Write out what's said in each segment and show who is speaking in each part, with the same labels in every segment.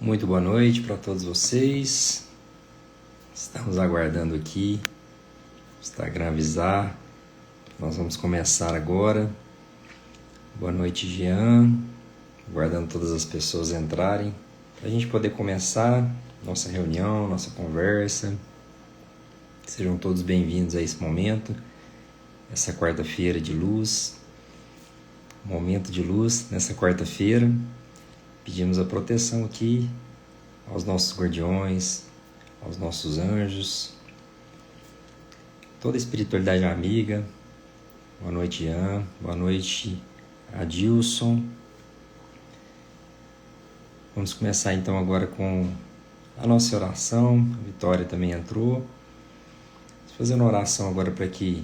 Speaker 1: Muito boa noite para todos vocês. Estamos aguardando aqui o Instagram avisar. Nós vamos começar agora. Boa noite, Jean. Aguardando todas as pessoas entrarem para a gente poder começar nossa reunião, nossa conversa. Sejam todos bem-vindos a esse momento, essa quarta-feira de luz. Momento de luz nessa quarta-feira. Pedimos a proteção aqui aos nossos guardiões, aos nossos anjos, toda a espiritualidade amiga. Boa noite, Ian. Boa noite, Adilson. Vamos começar então agora com a nossa oração. A Vitória também entrou. Vamos fazer uma oração agora para que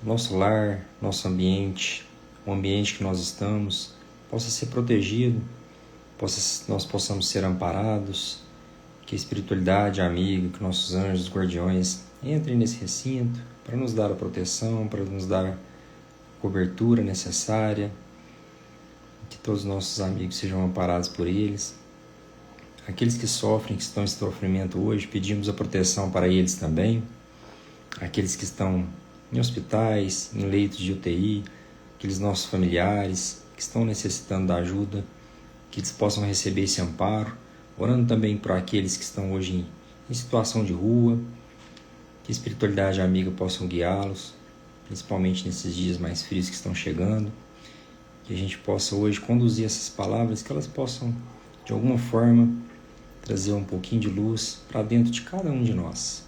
Speaker 1: nosso lar, nosso ambiente, o ambiente que nós estamos, possa ser protegido, nós possamos ser amparados, que a espiritualidade amiga, que nossos anjos, guardiões entrem nesse recinto para nos dar a proteção, para nos dar a cobertura necessária, que todos os nossos amigos sejam amparados por eles. Aqueles que sofrem, que estão em sofrimento hoje, pedimos a proteção para eles também. Aqueles que estão em hospitais, em leitos de UTI, aqueles nossos familiares que estão necessitando da ajuda, que eles possam receber esse amparo, orando também por aqueles que estão hoje em situação de rua, que a espiritualidade amiga possam guiá-los, principalmente nesses dias mais frios que estão chegando, que a gente possa hoje conduzir essas palavras, que elas possam, de alguma forma, trazer um pouquinho de luz para dentro de cada um de nós.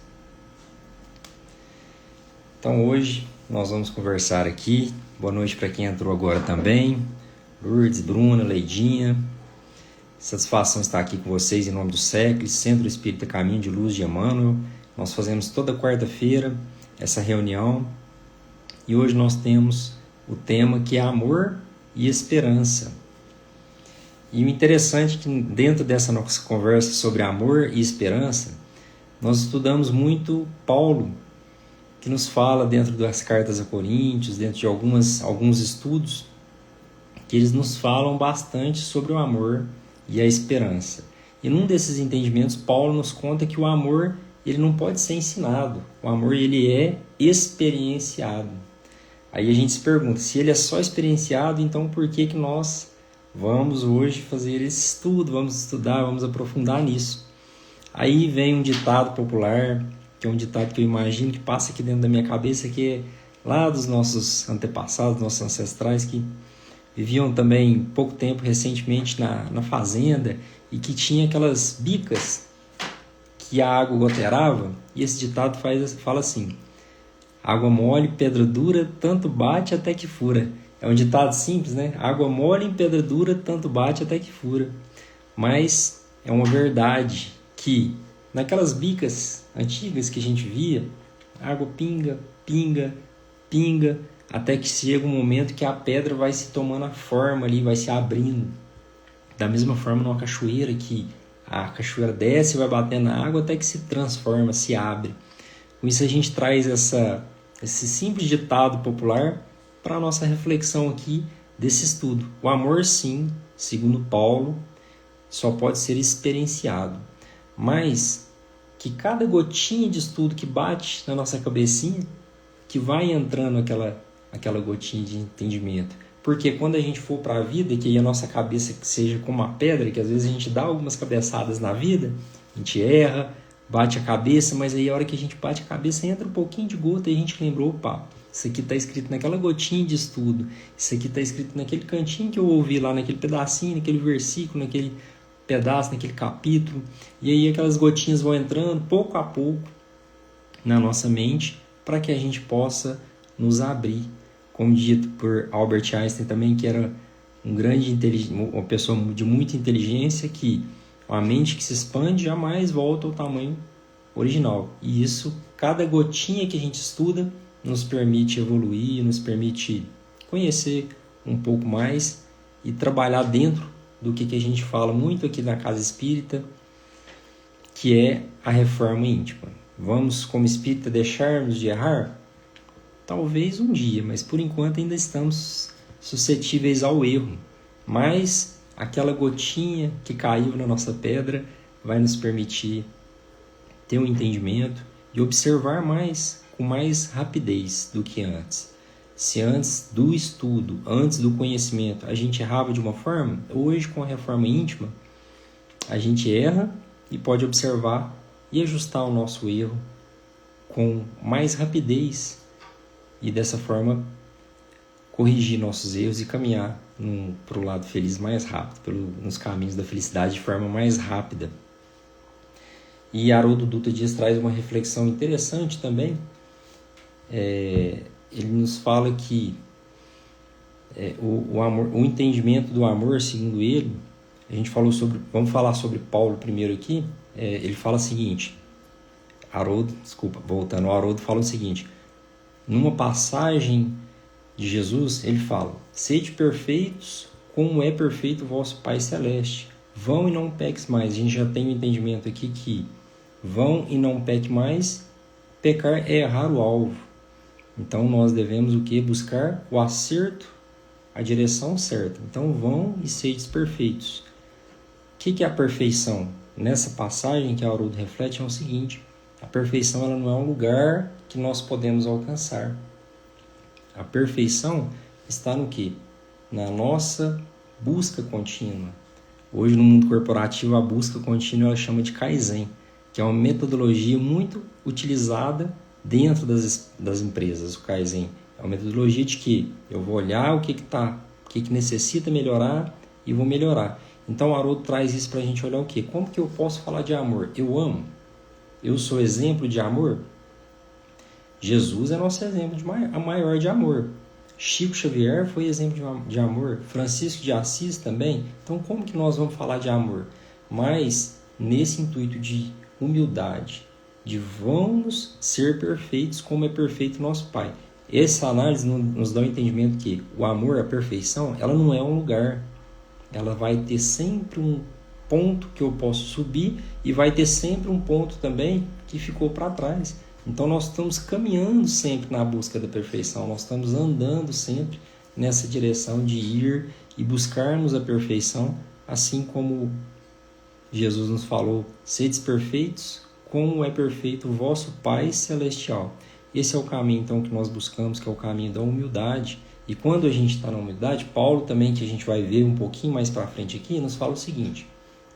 Speaker 1: Então hoje nós vamos conversar aqui. Boa noite para quem entrou agora também. Lourdes, Bruna, Leidinha. Satisfação estar aqui com vocês em nome do SECLES, Centro Espírita Caminho de Luz de Emmanuel. Nós fazemos toda quarta-feira essa reunião e hoje nós temos o tema que é amor e esperança. E o interessante é que dentro dessa nossa conversa sobre amor e esperança, nós estudamos muito Paulo, que nos fala dentro das cartas a Coríntios, dentro de alguns estudos, que eles nos falam bastante sobre o amor e a esperança. E num desses entendimentos, Paulo nos conta que o amor ele não pode ser ensinado. O amor ele é experienciado. Aí a gente se pergunta, se ele é só experienciado, então por que nós vamos hoje fazer esse estudo, vamos estudar, vamos aprofundar nisso? Aí vem um ditado popular, que é um ditado que eu imagino que passa aqui dentro da minha cabeça, que é lá dos nossos antepassados, nossos ancestrais, que viviam também pouco tempo recentemente na fazenda e que tinha aquelas bicas que a água goteirava, e esse ditado fala assim: água mole, pedra dura, tanto bate até que fura. É um ditado simples, né? Água mole em pedra dura, tanto bate até que fura. Mas é uma verdade que naquelas bicas antigas que a gente via, a água pinga, pinga, pinga, até que chega um momento que a pedra vai se tomando a forma ali, vai se abrindo. Da mesma forma numa cachoeira, que a cachoeira desce e vai batendo na água até que se transforma, se abre. Com isso a gente traz esse simples ditado popular para a nossa reflexão aqui desse estudo. O amor, sim, segundo Paulo, só pode ser experienciado. Mas que cada gotinha de estudo que bate na nossa cabecinha, que vai entrando aquela gotinha de entendimento. Porque quando a gente for para a vida, que a nossa cabeça seja como uma pedra, que às vezes a gente dá algumas cabeçadas na vida, a gente erra, bate a cabeça, mas aí a hora que a gente bate a cabeça entra um pouquinho de gota e a gente lembrou, opa, isso aqui está escrito naquela gotinha de estudo, isso aqui está escrito naquele cantinho que eu ouvi lá, naquele pedacinho, naquele versículo, naquele pedaço, naquele capítulo, e aí aquelas gotinhas vão entrando pouco a pouco na nossa mente para que a gente possa nos abrir. Como dito por Albert Einstein também, que era uma pessoa de muita inteligência, que a mente que se expande jamais volta ao tamanho original. E isso, cada gotinha que a gente estuda, nos permite evoluir, nos permite conhecer um pouco mais e trabalhar dentro do que a gente fala muito aqui na Casa Espírita, que é a reforma íntima. Vamos, como espírita, deixarmos de errar? Talvez um dia, mas por enquanto ainda estamos suscetíveis ao erro. Mas aquela gotinha que caiu na nossa pedra vai nos permitir ter um entendimento e observar mais, com mais rapidez do que antes. Se antes do estudo, antes do conhecimento, a gente errava de uma forma, hoje com a reforma íntima, a gente erra e pode observar e ajustar o nosso erro com mais rapidez e dessa forma corrigir nossos erros e caminhar para o lado feliz mais rápido, nos caminhos da felicidade de forma mais rápida. E Haroldo Dutra Dias traz uma reflexão interessante também. Ele nos fala que o entendimento do amor, segundo ele, vamos falar sobre Paulo primeiro aqui. Ele fala o seguinte, Haroldo fala o seguinte, numa passagem de Jesus, ele fala, sede perfeitos como é perfeito o vosso Pai Celeste. Vão e não peques mais. A gente já tem o entendimento aqui que vão e não peque mais, pecar é errar o alvo. Então nós devemos o que? Buscar o acerto, a direção certa. Então vão e sedes perfeitos. O que é a perfeição? Nessa passagem que Haroldo reflete é o seguinte, a perfeição ela não é um lugar que nós podemos alcançar. A perfeição está no quê? Na nossa busca contínua. Hoje no mundo corporativo a busca contínua ela chama de Kaizen, que é uma metodologia muito utilizada dentro das empresas. O Kaizen é uma metodologia de que eu vou olhar o que necessita melhorar e vou melhorar. Então o Haroldo traz isso para a gente olhar o quê? Como que eu posso falar de amor? Eu amo? Eu sou exemplo de amor? Jesus é nosso exemplo maior de amor. Chico Xavier foi exemplo de amor. Francisco de Assis também. Então como que nós vamos falar de amor? Mas nesse intuito de humildade, de vamos ser perfeitos como é perfeito nosso Pai. Essa análise nos dá o entendimento que o amor, a perfeição, ela não é um lugar. Ela vai ter sempre um ponto que eu posso subir e vai ter sempre um ponto também que ficou para trás. Então nós estamos caminhando sempre na busca da perfeição, nós estamos andando sempre nessa direção de ir e buscarmos a perfeição, assim como Jesus nos falou, sedes perfeitos, como é perfeito o vosso Pai Celestial. Esse é o caminho então que nós buscamos, que é o caminho da humildade. E quando a gente está na humildade, Paulo também, que a gente vai ver um pouquinho mais para frente aqui, nos fala o seguinte,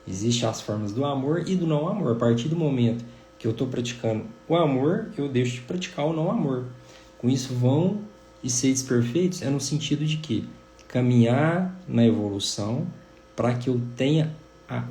Speaker 1: existem as formas do amor e do não amor. A partir do momento que eu estou praticando o amor, eu deixo de praticar o não amor. Com isso, vão e seres perfeitos é no sentido de que caminhar na evolução para que eu tenha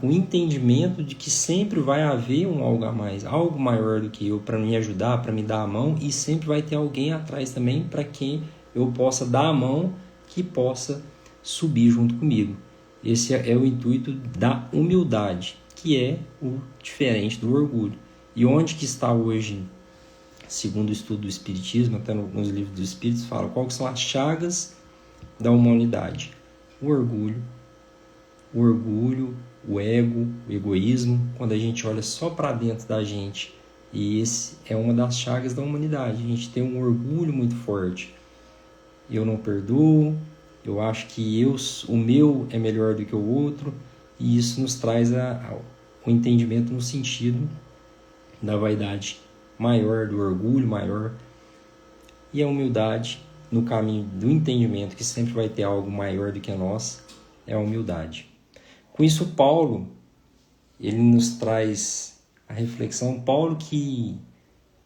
Speaker 1: o entendimento de que sempre vai haver um algo a mais, algo maior do que eu para me ajudar, para me dar a mão, e sempre vai ter alguém atrás também para quem eu possa dar a mão, que possa subir junto comigo. Esse é o intuito da humildade, que é o diferente do orgulho. E onde que está hoje, segundo o estudo do Espiritismo, até nos livros dos Espíritos, fala quais são as chagas da humanidade. O orgulho, o ego, o egoísmo, quando a gente olha só para dentro da gente. E esse é uma das chagas da humanidade. A gente tem um orgulho muito forte. Eu não perdoo, eu acho que o meu é melhor do que o outro, e isso nos traz o entendimento no sentido da vaidade maior, do orgulho maior, e a humildade no caminho do entendimento, que sempre vai ter algo maior do que a nós, é a humildade. Com isso, Paulo, ele nos traz a reflexão, Paulo que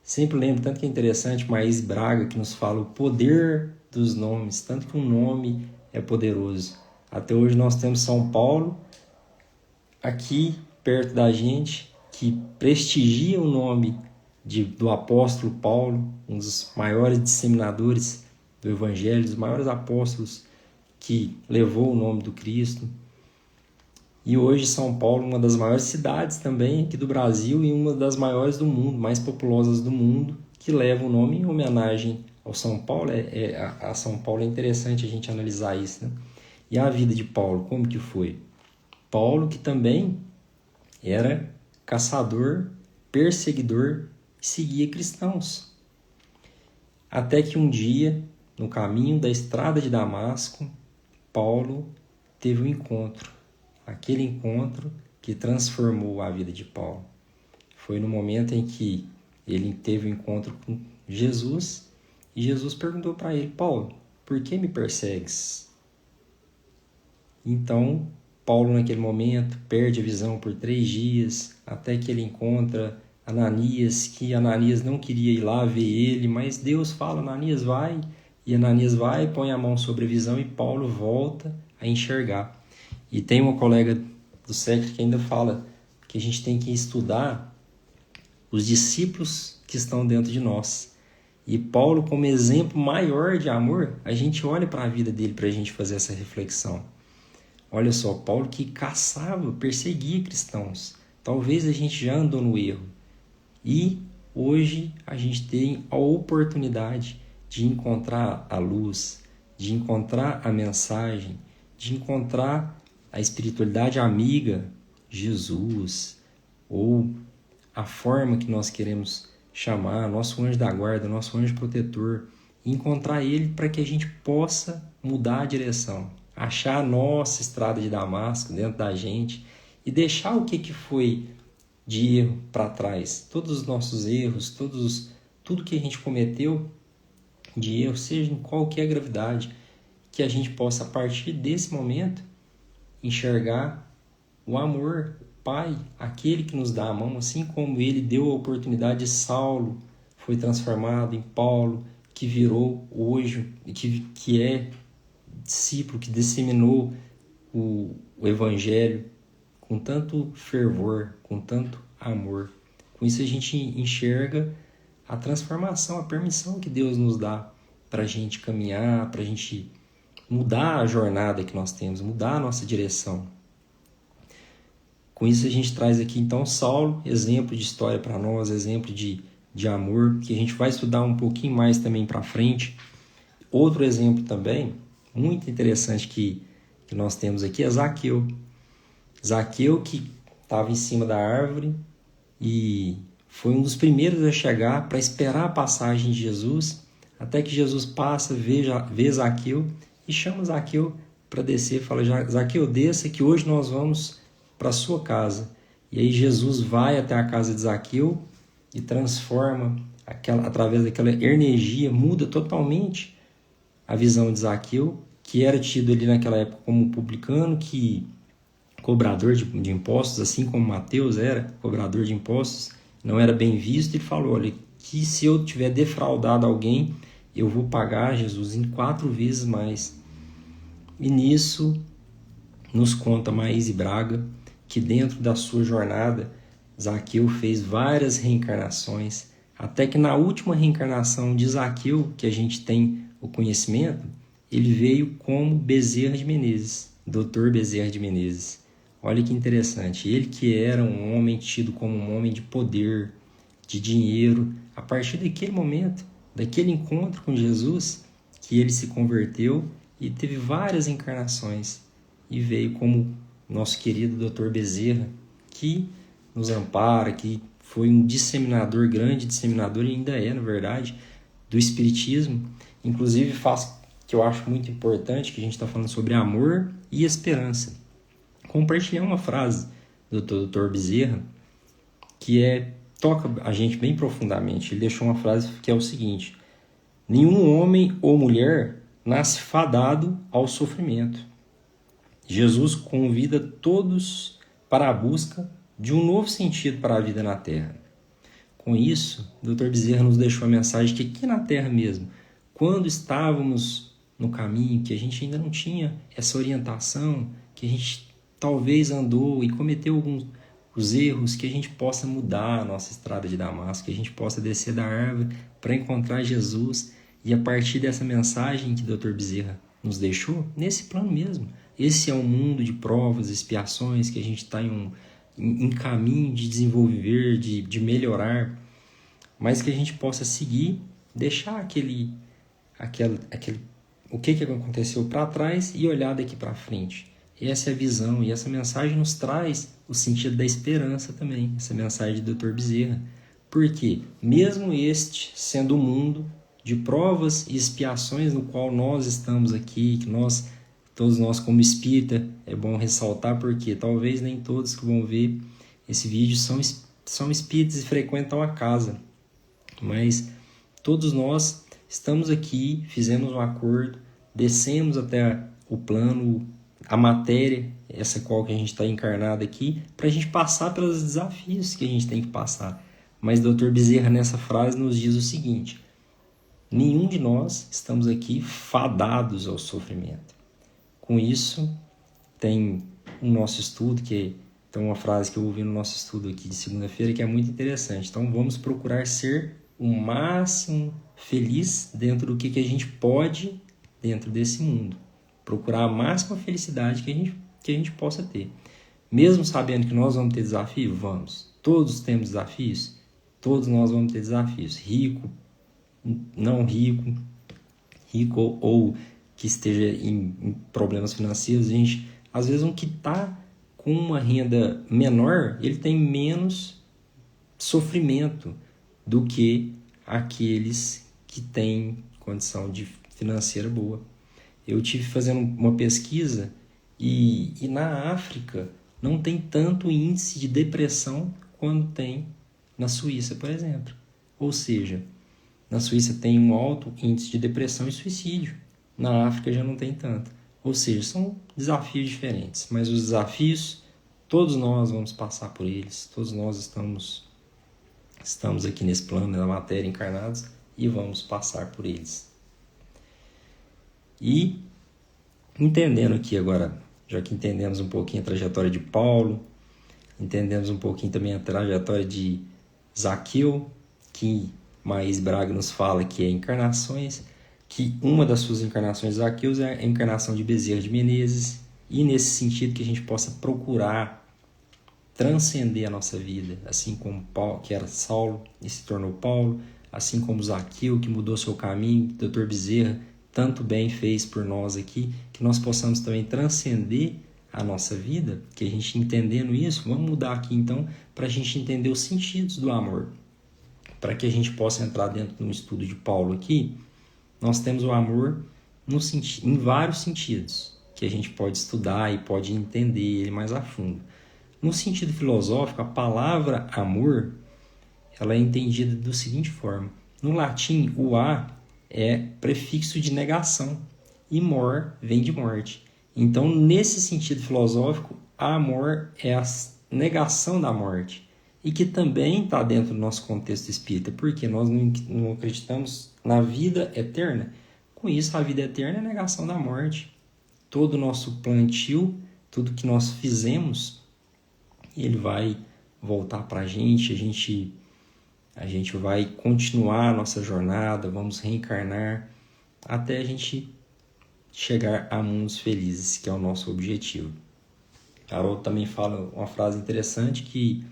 Speaker 1: sempre lembra, tanto que é interessante, Maís Braga, que nos fala o poder dos nomes, tanto que um nome é poderoso. Até hoje nós temos São Paulo, aqui perto da gente, que prestigia o nome do apóstolo Paulo, um dos maiores disseminadores do Evangelho, dos maiores apóstolos que levou o nome do Cristo. E hoje São Paulo, uma das maiores cidades também aqui do Brasil e uma das maiores do mundo, mais populosas do mundo, que leva o nome em homenagem ao São Paulo. A São Paulo é interessante a gente analisar isso, né? E a vida de Paulo, como que foi? Paulo, que também era caçador, perseguidor e seguia cristãos. Até que um dia, no caminho da estrada de Damasco, Paulo teve um encontro aquele encontro que transformou a vida de Paulo. Foi no momento em que ele teve um encontro com Jesus e Jesus perguntou para ele: Paulo, por que me persegues? Então, Paulo naquele momento perde a visão por 3 dias, até que ele encontra Ananias, que Ananias não queria ir lá ver ele, mas Deus fala: Ananias vai, e Ananias vai, põe a mão sobre a visão e Paulo volta a enxergar. E tem uma colega do século que ainda fala que a gente tem que estudar os discípulos que estão dentro de nós. E Paulo, como exemplo maior de amor, a gente olha para a vida dele para a gente fazer essa reflexão. Olha só, Paulo que caçava, perseguia cristãos. Talvez a gente já andou no erro. E hoje a gente tem a oportunidade de encontrar a luz, de encontrar a mensagem, de encontrar a espiritualidade amiga, Jesus, ou a forma que nós queremos chamar, nosso anjo da guarda, nosso anjo protetor, e encontrar ele para que a gente possa mudar a direção, achar a nossa estrada de Damasco dentro da gente e deixar o que foi de erro para trás, todos os nossos erros, tudo que a gente cometeu de erro, seja em qualquer gravidade, que a gente possa, a partir desse momento, enxergar o amor, Pai, aquele que nos dá a mão, assim como ele deu a oportunidade de Saulo, foi transformado em Paulo, que virou hoje, que é discípulo, que disseminou o Evangelho com tanto fervor, com tanto amor. Com isso a gente enxerga a transformação, a permissão que Deus nos dá para a gente caminhar, para a gente mudar a jornada que nós temos, mudar a nossa direção. Com isso a gente traz aqui então Saulo, exemplo de história para nós, exemplo de amor, que a gente vai estudar um pouquinho mais também para frente. Outro exemplo também, muito interessante que nós temos aqui é Zaqueu. Zaqueu que estava em cima da árvore e foi um dos primeiros a chegar para esperar a passagem de Jesus, até que Jesus passa, vê Zaqueu e chama Zaqueu para descer, fala: Zaqueu, desça que hoje nós vamos para a sua casa. E aí Jesus vai até a casa de Zaqueu e transforma, através daquela energia, muda totalmente a visão de Zaqueu, que era tido ali naquela época como publicano, que cobrador de impostos, assim como Mateus era cobrador de impostos, não era bem visto. Ele falou: olha, que se eu tiver defraudado alguém, eu vou pagar, Jesus, em 4 vezes mais. E nisso nos conta Maíse Braga que dentro da sua jornada Zaqueu fez várias reencarnações, até que na última reencarnação de Zaqueu, que a gente tem o conhecimento, ele veio como Bezerra de Menezes, Dr. Bezerra de Menezes. Olha que interessante, ele que era um homem tido como um homem de poder, de dinheiro, a partir daquele momento, daquele encontro com Jesus, que ele se converteu e teve várias encarnações e veio como nosso querido Dr. Bezerra, que nos ampara, que foi um disseminador, grande disseminador, e ainda é, na verdade, do Espiritismo. Inclusive faz que eu acho muito importante, que a gente está falando sobre amor e esperança. Compartilhar uma frase do Dr. Bezerra que toca a gente bem profundamente. Ele deixou uma frase que é o seguinte: nenhum homem ou mulher nasce fadado ao sofrimento. Jesus convida todos para a busca de um novo sentido para a vida na Terra. Com isso, o Dr. Bezerra nos deixou a mensagem que aqui na Terra mesmo, quando estávamos no caminho, que a gente ainda não tinha essa orientação, que a gente talvez andou e cometeu alguns os erros, que a gente possa mudar a nossa estrada de Damasco, que a gente possa descer da árvore para encontrar Jesus, e a partir dessa mensagem que o Dr. Bezerra nos deixou, nesse plano mesmo. Esse é um mundo de provas, expiações, que a gente está em caminho de desenvolver, de melhorar, mas que a gente possa seguir, deixar o que aconteceu para trás e olhar daqui para frente. Essa é a visão, e essa mensagem nos traz o sentido da esperança também, essa mensagem do Dr. Bezerra. Porque, mesmo este sendo um mundo de provas e expiações no qual nós estamos aqui, que nós Todos nós, como espírita, é bom ressaltar porque talvez nem todos que vão ver esse vídeo são espíritas e frequentam a casa, mas todos nós estamos aqui, fizemos um acordo, descemos até o plano, a matéria, essa qual que a gente está encarnado aqui, para a gente passar pelos desafios que a gente tem que passar. Mas Dr. Bezerra, nessa frase, nos diz o seguinte: nenhum de nós estamos aqui fadados ao sofrimento. Com isso, tem o nosso estudo, tem uma frase que eu ouvi no nosso estudo aqui de segunda-feira, que é muito interessante. Então, vamos procurar ser o máximo feliz dentro do que a gente pode dentro desse mundo. Procurar a máxima felicidade que a gente possa ter. Mesmo sabendo que nós vamos ter desafio, vamos. Todos temos desafios, todos nós vamos ter desafios. Rico, não rico, rico ou que esteja em problemas financeiros, a gente, às vezes um que está com uma renda menor, ele tem menos sofrimento do que aqueles que têm condição financeira boa. Eu tive fazendo uma pesquisa e na África não tem tanto índice de depressão quanto tem na Suíça, por exemplo. Ou seja, na Suíça tem um alto índice de depressão e suicídio. Na África já não tem tanto. Ou seja, são desafios diferentes. Mas os desafios, todos nós vamos passar por eles. Todos nós estamos aqui nesse plano da matéria encarnados e vamos passar por eles. E entendendo aqui agora, já que entendemos um pouquinho a trajetória de Paulo, entendemos um pouquinho também a trajetória de Zaqueu, que Maís Braga nos fala que é encarnações, que uma das suas encarnações de Zaqueu é a encarnação de Bezerra de Menezes, e nesse sentido que a gente possa procurar transcender a nossa vida, assim como Paulo, que era Saulo e se tornou Paulo, assim como Zaqueu, que mudou seu caminho, Dr. Bezerra tanto bem fez por nós aqui, que nós possamos também transcender a nossa vida, que a gente entendendo isso, vamos mudar aqui então, para a gente entender os sentidos do amor, para que a gente possa entrar dentro de um estudo de Paulo aqui. Nós temos o amor em vários sentidos, que a gente pode estudar e pode entender ele mais a fundo. No sentido filosófico, a palavra amor, ela é entendida da seguinte forma. No latim, o a é prefixo de negação e mor vem de morte. Então, nesse sentido filosófico, amor é a negação da morte e que também está dentro do nosso contexto espírita, porque nós não acreditamos na vida eterna. Com isso, a vida eterna é a negação da morte. Todo o nosso plantio, tudo que nós fizemos, ele vai voltar para a gente vai continuar a nossa jornada, vamos reencarnar até a gente chegar a mundos felizes, que é o nosso objetivo. Haroldo também fala uma frase interessante que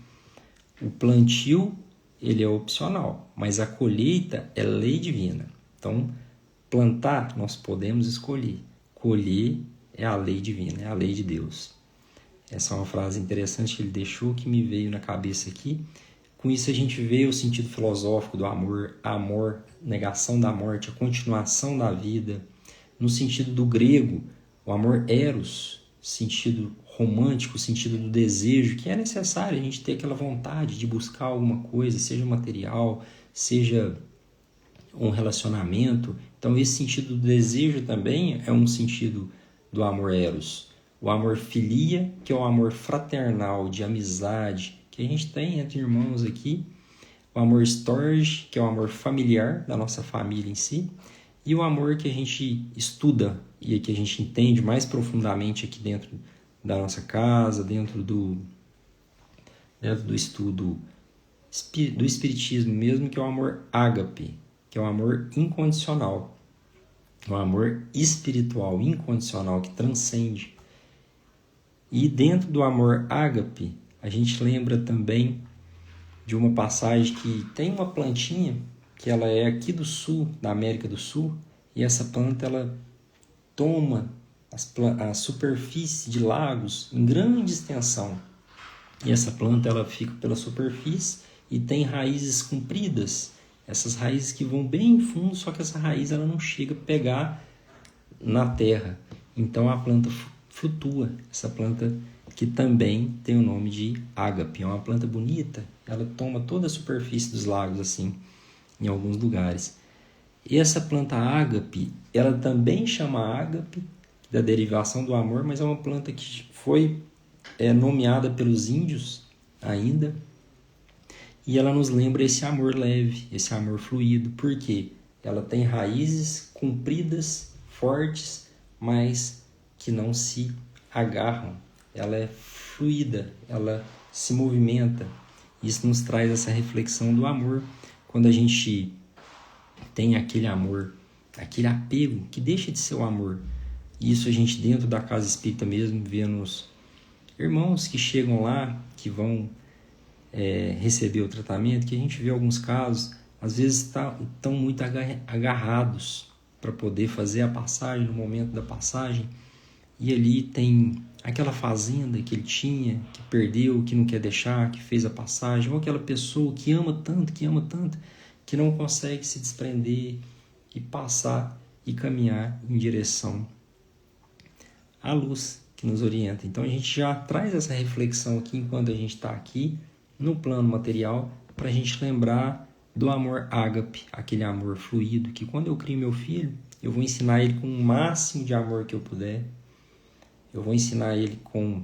Speaker 1: o plantio ele é opcional, mas a colheita é lei divina. Então, plantar nós podemos escolher, colher é a lei divina, é a lei de Deus. Essa é uma frase interessante que ele deixou, que me veio na cabeça aqui. Com isso a gente vê o sentido filosófico do amor, negação da morte, a continuação da vida. No sentido do grego, o amor eros, sentido romântico, sentido do desejo, que é necessário a gente ter aquela vontade de buscar alguma coisa, seja material, seja um relacionamento. Então esse sentido do desejo também é um sentido do amor eros. O amor filia, que é o amor fraternal, de amizade, que a gente tem entre irmãos aqui. O amor storge, que é o amor familiar da nossa família em si. E o amor que a gente estuda e que a gente entende mais profundamente aqui dentro da nossa casa, dentro do estudo do espiritismo mesmo, que é o amor ágape, que é o amor incondicional. O amor espiritual, incondicional, que transcende. E dentro do amor ágape, a gente lembra também de uma passagem que tem uma plantinha, que ela é aqui do sul, da América do Sul, e essa planta ela toma a superfície de lagos em grande extensão. E essa planta ela fica pela superfície e tem raízes compridas, essas raízes que vão bem fundo, só que essa raiz ela não chega a pegar na terra. Então a planta flutua, essa planta que também tem o nome de ágape. É uma planta bonita, ela toma toda a superfície dos lagos assim, em alguns lugares. E essa planta ágape, ela também chama ágape, da derivação do amor, mas é uma planta que foi nomeada pelos índios ainda, e ela nos lembra esse amor leve, esse amor fluido. Por quê? Ela tem raízes compridas, fortes, mas que não se agarram. Ela é fluida, ela se movimenta. Isso nos traz essa reflexão do amor. Quando a gente tem aquele amor, aquele apego que deixa de ser o amor. Isso a gente dentro da casa espírita mesmo, vendo os irmãos que chegam lá, que vão receber o tratamento, que a gente vê alguns casos, às vezes estão muito agarrados para poder fazer a passagem, no momento da passagem, e ali tem aquela fazenda que ele tinha, que perdeu, que não quer deixar, que fez a passagem, ou aquela pessoa que ama tanto, que não consegue se desprender e passar e caminhar em direção à luz que nos orienta. Então a gente já traz essa reflexão aqui enquanto a gente está aqui no plano material, para a gente lembrar do amor ágape, aquele amor fluido, que quando eu crio meu filho, eu vou ensinar ele com o máximo de amor que eu puder, eu vou ensinar ele com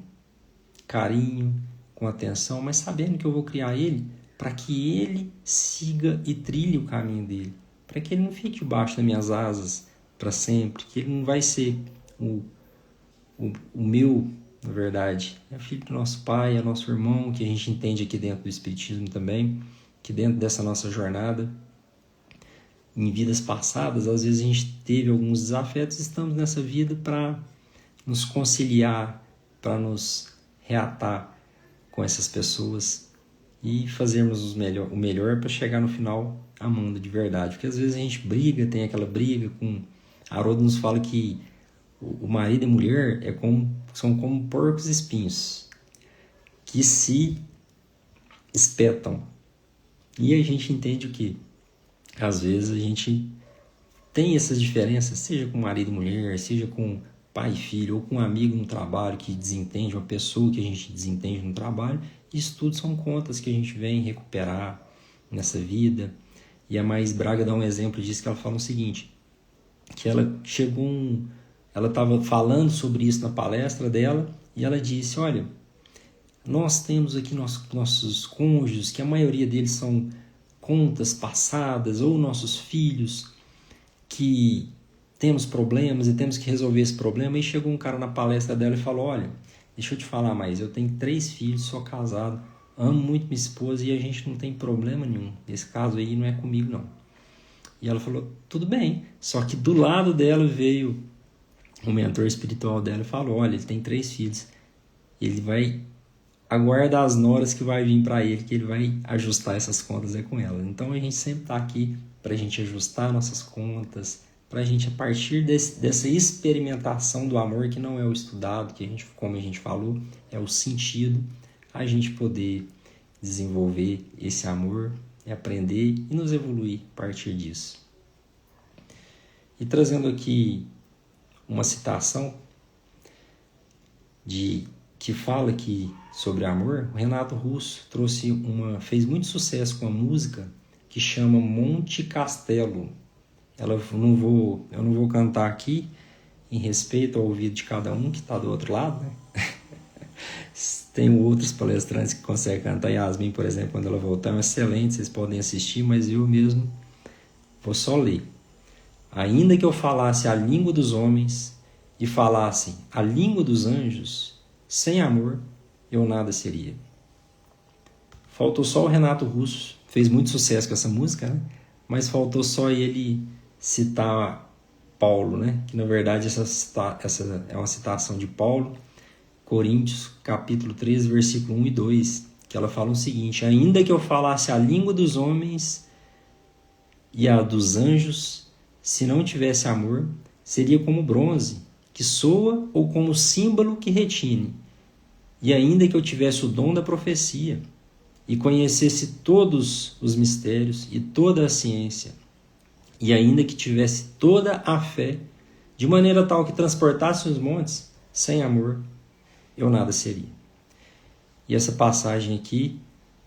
Speaker 1: carinho, com atenção, mas sabendo que eu vou criar ele para que ele siga e trilhe o caminho dele, para que ele não fique debaixo das minhas asas para sempre, que ele não vai ser o meu, na verdade, é filho do nosso pai, é nosso irmão, que a gente entende aqui dentro do Espiritismo também, que dentro dessa nossa jornada, em vidas passadas, às vezes a gente teve alguns desafetos, estamos nessa vida para nos conciliar, para nos reatar com essas pessoas e fazermos o melhor para chegar no final amando de verdade. Porque às vezes a gente briga, tem aquela briga com... Haroldo nos fala que o marido e a mulher são como porcos espinhos que se espetam. E a gente entende o que? Às vezes a gente tem essas diferenças, seja com marido e mulher, seja com pai e filho, ou com um amigo no trabalho que desentende, uma pessoa que a gente desentende no trabalho. Isso tudo são contas que a gente vem recuperar nessa vida. E a Mais Braga dá um exemplo disso, que ela fala o seguinte, que ela ela estava falando sobre isso na palestra dela, e ela disse, olha, nós temos aqui nossos cônjuges, que a maioria deles são contas passadas, ou nossos filhos, que temos problemas e temos que resolver esse problema. E chegou um cara na palestra dela e falou, olha, deixa eu te falar mais, eu tenho 3 filhos, sou casado, amo muito minha esposa e a gente não tem problema nenhum. Esse caso aí não é comigo, não. E ela falou, tudo bem. Só que do lado dela veio o mentor espiritual dela e falou, olha, ele tem 3 filhos. Ele vai aguardar as noras que vai vir para ele, que ele vai ajustar essas contas com ela. Então a gente sempre está aqui para a gente ajustar nossas contas, para a gente, a partir dessa experimentação do amor, que não é o estudado, que como a gente falou, é o sentido, a gente poder desenvolver esse amor, aprender e nos evoluir a partir disso. E trazendo aqui uma citação que fala aqui sobre amor, o Renato Russo fez muito sucesso com uma música que chama Monte Castelo. Eu não vou cantar aqui, em respeito ao ouvido de cada um que está do outro lado, né? Tem outros palestrantes que conseguem cantar. Yasmin, por exemplo, quando ela voltar, é excelente, vocês podem assistir, mas eu mesmo vou só ler. Ainda que eu falasse a língua dos homens e falasse a língua dos anjos, sem amor eu nada seria. Faltou só o Renato Russo, fez muito sucesso com essa música, né? Mas faltou só ele citar Paulo, né? Que na verdade essa é uma citação de Paulo, Coríntios, capítulo 13, versículo 1 e 2, que ela fala o seguinte: ainda que eu falasse a língua dos homens e a dos anjos, se não tivesse amor, seria como bronze que soa ou como símbolo que retine. E ainda que eu tivesse o dom da profecia e conhecesse todos os mistérios e toda a ciência, e ainda que tivesse toda a fé de maneira tal que transportasse os montes, sem amor eu nada seria. E essa passagem aqui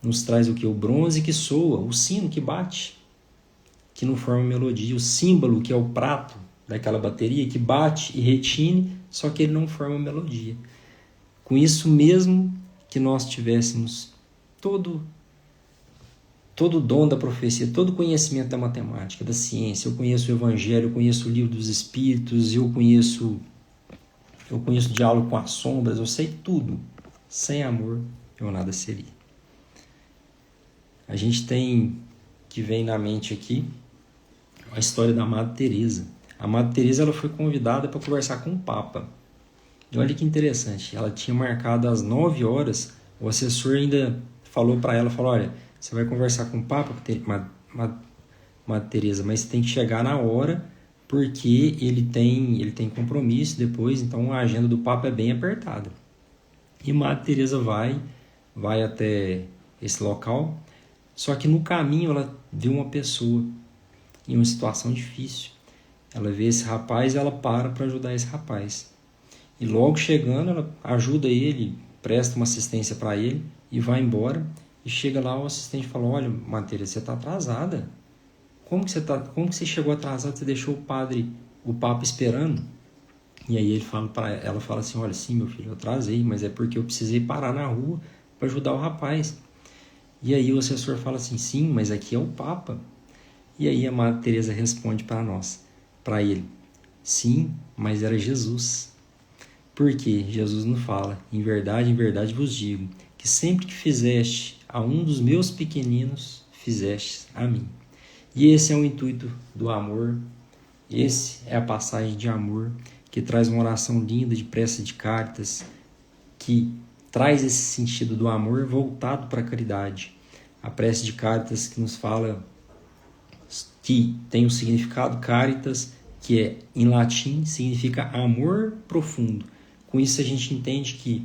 Speaker 1: nos traz o que? O bronze que soa, o sino que bate, que não forma melodia, o símbolo que é o prato daquela bateria que bate e retine, só que ele não forma melodia. Com isso mesmo que nós tivéssemos todo o dom da profecia, todo o conhecimento da matemática, da ciência, eu conheço o Evangelho, eu conheço o livro dos Espíritos, eu conheço o diálogo com as sombras, eu sei tudo. Sem amor, eu nada seria. A gente tem que vem na mente aqui a história da Madre Teresa. A Madre Teresa ela foi convidada para conversar com o Papa. E olha que interessante, ela tinha marcado às 9 horas, o assessor ainda falou para ela, olha, você vai conversar com o Papa, Madre Teresa, mas você tem que chegar na hora, porque ele tem compromisso depois, então a agenda do Papa é bem apertada. E Madre Teresa vai até esse local, só que no caminho ela vê uma pessoa em uma situação difícil. Ela vê esse rapaz e ela para ajudar esse rapaz. E logo chegando, ela ajuda ele, presta uma assistência para ele e vai embora. E chega lá, o assistente fala, olha, Madre Teresa, você está atrasada. Como que você chegou atrasado? Você deixou o Papa esperando? E aí ela fala assim, olha, sim, meu filho, eu atrasei, mas é porque eu precisei parar na rua para ajudar o rapaz. E aí o assessor fala assim, sim, mas aqui é o Papa. E aí a Madre Teresa responde para ele, sim, mas era Jesus. Porque Jesus não fala, em verdade vos digo, que sempre que fizeste a um dos meus pequeninos, fizeste a mim. E esse é o intuito do amor, esse é a passagem de amor, que traz uma oração linda de prece de Cáritas, que traz esse sentido do amor voltado para a caridade. A prece de Cáritas que nos fala que tem o significado Caritas, que é em latim significa amor profundo. Com isso a gente entende que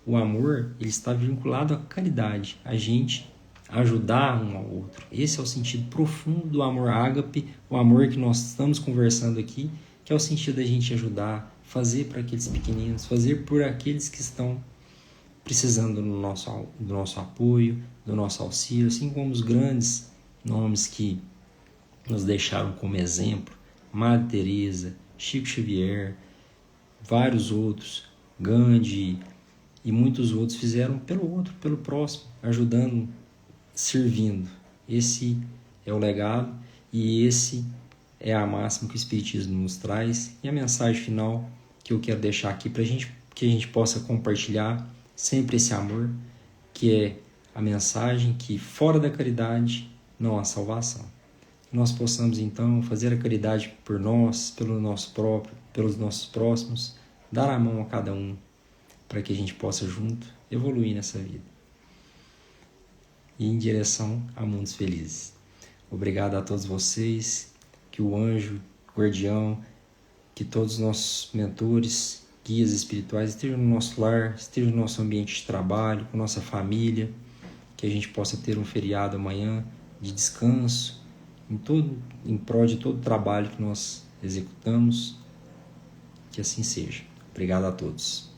Speaker 1: o amor ele está vinculado à caridade, a gente ajudar um ao outro. Esse é o sentido profundo do amor ágape, o amor que nós estamos conversando aqui, que é o sentido da gente ajudar, fazer para aqueles pequeninos, fazer por aqueles que estão precisando do nosso apoio, do nosso auxílio, assim como os grandes nomes que nos deixaram como exemplo, Madre Teresa, Chico Xavier, vários outros, Gandhi e muitos outros fizeram pelo outro, pelo próximo, ajudando, servindo. Esse é o legado e esse é a máxima que o Espiritismo nos traz e a mensagem final que eu quero deixar aqui para que a gente possa compartilhar sempre esse amor, que é a mensagem que fora da caridade não há salvação. Que nós possamos então fazer a caridade por nós, pelo nosso próprio, pelos nossos próximos, dar a mão a cada um para que a gente possa junto evoluir nessa vida e em direção a mundos felizes. Obrigado a todos vocês, que o anjo, guardião, que todos os nossos mentores, guias espirituais estejam no nosso lar, estejam no nosso ambiente de trabalho, com nossa família, que a gente possa ter um feriado amanhã de descanso, em prol de todo o trabalho que nós executamos, que assim seja. Obrigado a todos.